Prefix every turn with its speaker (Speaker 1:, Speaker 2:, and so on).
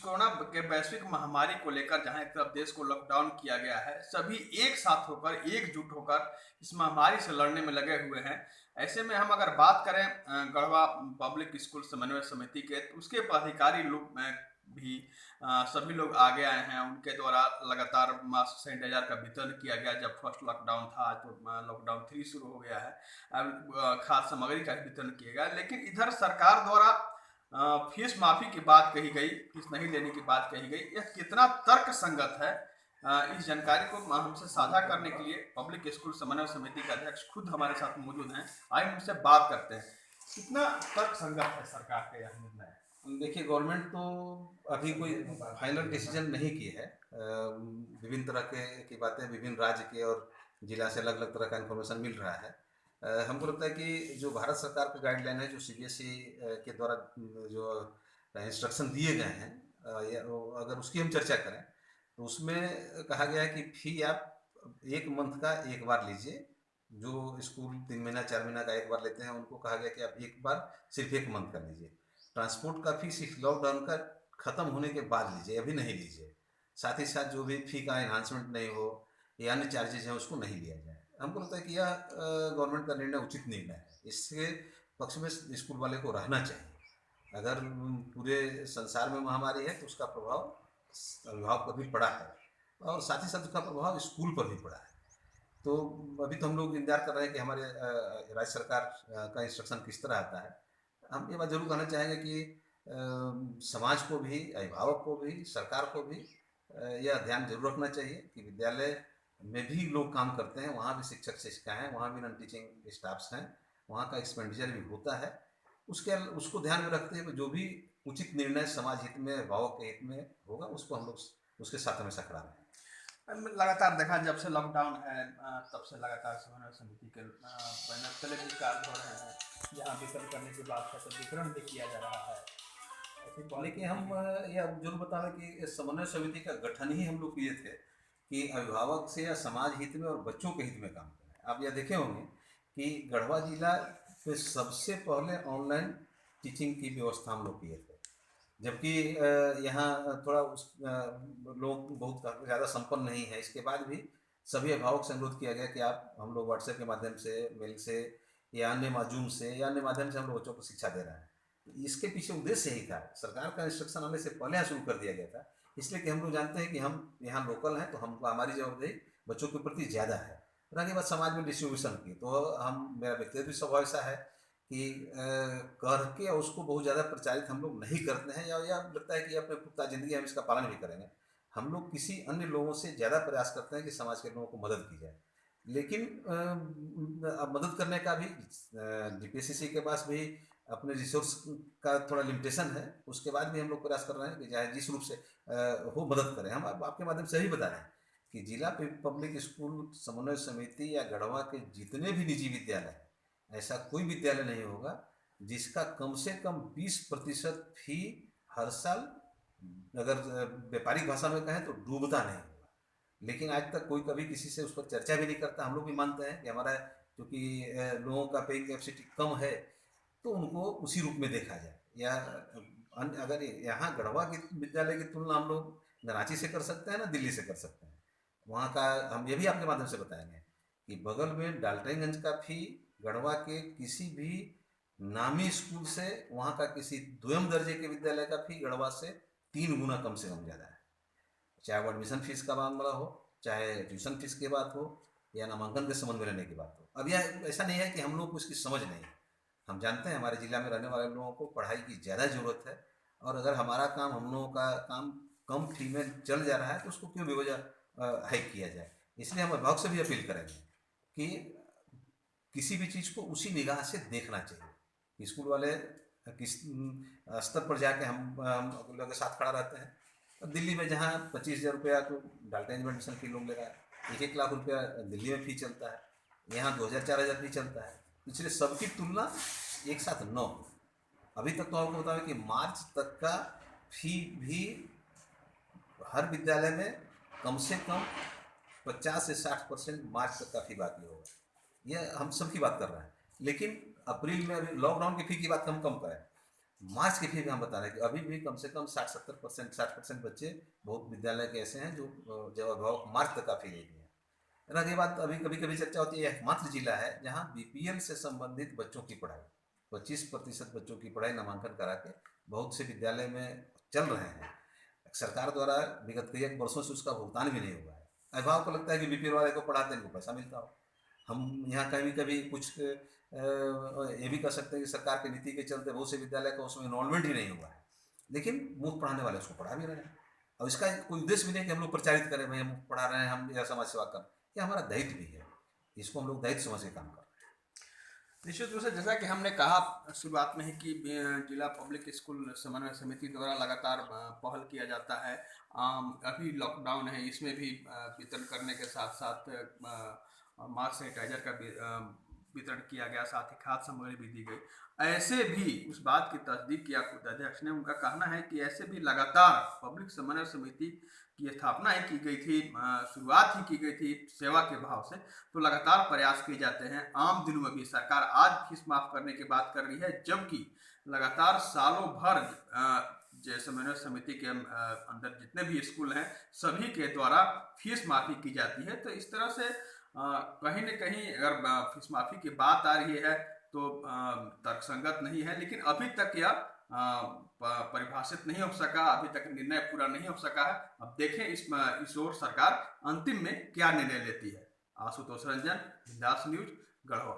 Speaker 1: Corona के वैश्विक महामारी को लेकर जहां एक तरफ देश को लॉकडाउन किया गया है, सभी एक साथ होकर एकजुट होकर इस महामारी से लड़ने में लगे हुए हैं। ऐसे में हम अगर बात करें गढ़वा पब्लिक स्कूल समन्वय समिति के, तो उसके पदाधिकारी लोग भी सभी लोग आगे आए हैं। उनके द्वारा लगातार मास्क सैनिटाइजर का वितरण किया गया। जब फर्स्ट लॉकडाउन था, आज तो लॉकडाउन 3 शुरू हो गया है। अब खाद्य सामग्री का वितरण किया गया, लेकिन इधर सरकार द्वारा फीस माफी की बात कही गई, फीस नहीं लेने की बात कही गई। यह कितना तर्क संगत है? इस जानकारी को हमसे साझा करने के लिए पब्लिक स्कूल समन्वय समिति के अध्यक्ष खुद हमारे साथ मौजूद हैं। आइए उनसे बात करते हैं, कितना तर्क संगत है सरकार का यह निर्णय?
Speaker 2: देखिए, गवर्नमेंट तो अभी कोई फाइनल डिसीजन नहीं की है। विभिन्न तरह की बातें विभिन्न राज्य के और जिला से अलग अलग तरह का इन्फॉर्मेशन मिल रहा है। हमको लगता है कि जो भारत सरकार का गाइडलाइन है, जो सीबीएसई के द्वारा जो इंस्ट्रक्शन दिए गए हैं, अगर उसकी हम चर्चा करें तो उसमें कहा गया है कि फी आप 1 मंथ का एक बार लीजिए। जो स्कूल 3 महीना 4 महीना का एक बार लेते हैं, उनको कहा गया कि आप एक बार सिर्फ 1 मंथ का लीजिए। ट्रांसपोर्ट का फीस इस लॉकडाउन का ख़त्म होने के बाद लीजिए, अभी नहीं लीजिए। साथ ही साथ जो भी फी का एनहांसमेंट नहीं हो या अन्य चार्जेज हैं, उसको नहीं लिया जाए। हमको लगता है कि यह गवर्नमेंट का निर्णय उचित निर्णय है। इसके पक्ष में स्कूल वाले को रहना चाहिए। अगर पूरे संसार में महामारी है तो उसका प्रभाव अभिभावक पर भी पड़ा है, और साथ ही साथ उसका प्रभाव स्कूल पर भी पड़ा है। तो अभी तो हम लोग इंतजार कर रहे हैं कि हमारे राज्य सरकार का इंस्ट्रक्शन किस तरह आता है। हम ये बात जरूर कहना चाहेंगे कि समाज को भी, अभिभावक को भी, सरकार को भी यह ध्यान जरूर रखना चाहिए कि विद्यालय में भी लोग काम करते हैं, वहाँ भी शिक्षक शिक्षिकाएँ हैं, वहाँ भी नॉन टीचिंग स्टाफ्स हैं, वहाँ का एक्सपेंडिचर भी होता है। उसको ध्यान में रखते हुए जो भी उचित निर्णय समाज हित में, अभिभावक के हित में होगा, उसको हम लोग उसके साथ हमेशा खड़ा रहें।
Speaker 1: लगातार देखा, जब से लॉकडाउन है तब से लगातार समन्वय समिति के बैनर तले भी कार्य हो रहे हैं। जहाँ वितरण करने की बात है तो वितरण भी किया जा रहा है।
Speaker 2: लेकिन हम यह जरूर बता रहे कि समन्वय समिति का गठन ही हम लोग किए थे कि अभिभावक से या समाज हित में और बच्चों के हित में काम करें। आप यह देखे होंगे कि गढ़वा जिला में सबसे पहले ऑनलाइन टीचिंग की व्यवस्था हम लोग किए थे, जबकि यहाँ थोड़ा लोग बहुत ज़्यादा संपन्न नहीं है। इसके बाद भी सभी अभिभावक से अनुरोध किया गया कि आप, हम लोग व्हाट्सएप के माध्यम से, मेल से या अन्य माध्यम से या अन्य माध्यम से हम लोग बच्चों को शिक्षा दे रहे हैं। इसके पीछे उद्देश्य यही था। सरकार का इंस्ट्रक्शन आने से पहले शुरू कर दिया गया था, इसलिए कि हम लोग जानते हैं कि हम यहाँ लोकल हैं, तो हमको हमारी जवाबदेही बच्चों के प्रति ज़्यादा है। रही बात समाज में डिस्ट्रीब्यूशन की, तो मेरा व्यक्तिगत स्वभाव ऐसा है कि कर के उसको बहुत ज़्यादा प्रचारित हम लोग नहीं करते हैं, या लगता है कि अपने पुख्ता ज़िंदगी हम इसका पालन भी करेंगे। हम लोग किसी अन्य लोगों से ज़्यादा प्रयास करते हैं कि समाज के लोगों को मदद की जाए। लेकिन अब मदद करने का भी जीपीएससीसी के पास भी अपने रिसोर्स का थोड़ा लिमिटेशन है। उसके बाद भी हम लोग प्रयास कर रहे हैं कि चाहे जिस रूप से हो मदद करें। हम आपके माध्यम से ही बता रहे हैं कि जिला पब्लिक स्कूल समन्वय समिति या गढ़वा के जितने भी निजी विद्यालय हैं, ऐसा कोई विद्यालय नहीं होगा जिसका कम से कम 20% फी हर साल, अगर व्यापारिक भाषा में कहें तो डूबता नहीं होगा। लेकिन आज तक कोई कभी किसी से उस पर चर्चा भी नहीं करता। हम लोग भी मानते हैं कि हमारा क्योंकि लोगों का पेइंग कैपेसिटी कम है, तो उनको उसी रूप में देखा जाए। या अगर यहाँ गढ़वा के विद्यालय की तुलना हम लोग रांची से कर सकते हैं ना दिल्ली से कर सकते हैं। वहाँ का हम ये भी आपके माध्यम से बताएंगे कि बगल में डाल्टनगंज का फी गढ़वा के किसी भी नामी स्कूल से, वहाँ का किसी द्वितीय दर्जे के विद्यालय का फी गढ़वा से 3 गुना कम से कम ज़्यादा है। चाहे वो एडमिशन फीस का मामला हो, चाहे ट्यूशन फीस की बात हो, या नामांकन के संबंध में रहने की बात हो। अब यह ऐसा नहीं है कि हम लोग को इसकी समझ नहीं है। हम जानते हैं हमारे ज़िला में रहने वाले लोगों को पढ़ाई की ज़्यादा ज़रूरत है, और अगर हमारा काम, हम लोगों का काम कम फी में चल जा रहा है, तो उसको क्यों बेवजह हाइक किया जाए। इसलिए हम अभिभावक से भी अपील करेंगे कि किसी भी चीज़ को उसी निगाह से देखना चाहिए। स्कूल वाले किस स्तर पर जाके हम लोगों के साथ खड़ा रहते हैं। दिल्ली में जहाँ 25,000 रुपया तो डाल्टनगंज में एडमिशन फी लोग ले रहा है, 1-1 लाख रुपया दिल्ली में फी चलता है, यहाँ 2,000-4,000 फी चलता है। पिछले सबकी तुलना एक साथ 9। अभी तक तो आपको बताओ कि मार्च तक का फी भी हर विद्यालय में कम से कम 50 से 60% मार्च तक का फी बाकी होगा। यह हम सब की बात कर रहे हैं। लेकिन अप्रैल में, अभी लॉकडाउन की फी की बात हम कम करें, मार्च की फी भी हम बता रहे हैं कि अभी भी कम से कम 60-70%, 60% बच्चे बहुत विद्यालय के ऐसे हैं जो जब अभिभावक मार्च तक का फी नहीं दिए। रही बात, अभी कभी कभी चर्चा होती है, एकमात्र जिला है जहाँ बीपीएल से संबंधित बच्चों की पढ़ाई 25% बच्चों की पढ़ाई नामांकन करा के बहुत से विद्यालय में चल रहे हैं। सरकार द्वारा विगत कई एक वर्षों से उसका भुगतान भी नहीं हुआ है। अभिभावक को लगता है कि बीपीएल वाले को पढ़ाते हैं, इनको पैसा मिलता हो। हम यहाँ कभी कभी कुछ ये भी कह सकते हैं कि सरकार की नीति के चलते बहुत से विद्यालय का उसमें इन्वॉल्वमेंट ही नहीं हुआ है, लेकिन मुफ्त पढ़ाने वाले उसको पढ़ा भी रहे हैं। और इसका कोई उद्देश्य भी नहीं कि हम लोग प्रचारित करें भाई हम मुफ्त पढ़ा रहे हैं, हम यह समाज सेवा कर, ये हमारा दायित्व भी है, इसको हम लोग दायित्व समझ के काम कर रहे
Speaker 1: निश्चित रूप से जैसा कि हमने कहा शुरुआत में ही कि जिला पब्लिक स्कूल समन्वय समिति द्वारा लगातार पहल किया जाता है। अभी लॉकडाउन है, इसमें भी वितरण करने के साथ साथ मास्क सैनिटाइजर का वितरण किया गया, साथ ही खाद्य सामग्री भी दी गई। ऐसे भी उस बात की तस्दीक किया खुद अध्यक्ष ने, उनका कहना है कि ऐसे भी लगातार पब्लिक समन्वय समिति की स्थापना ही की गई थी, शुरुआत ही की गई थी सेवा के भाव से, तो लगातार प्रयास किए जाते हैं। आम दिनों में भी सरकार आज फीस माफ करने की बात कर रही है, जबकि लगातार सालों भर जैसे समन्वय समिति के अंदर जितने भी स्कूल हैं सभी के द्वारा फीस माफी की जाती है। तो इस तरह से कहीं न कहीं अगर फीस माफी की बात आ रही है तो तर्कसंगत नहीं है, लेकिन अभी तक यह परिभाषित नहीं हो सका, अभी तक निर्णय पूरा नहीं हो सका है। अब देखें इस ओर सरकार अंतिम में क्या निर्णय लेती है। आशुतोष रंजन, बिंदास न्यूज, गढ़वा।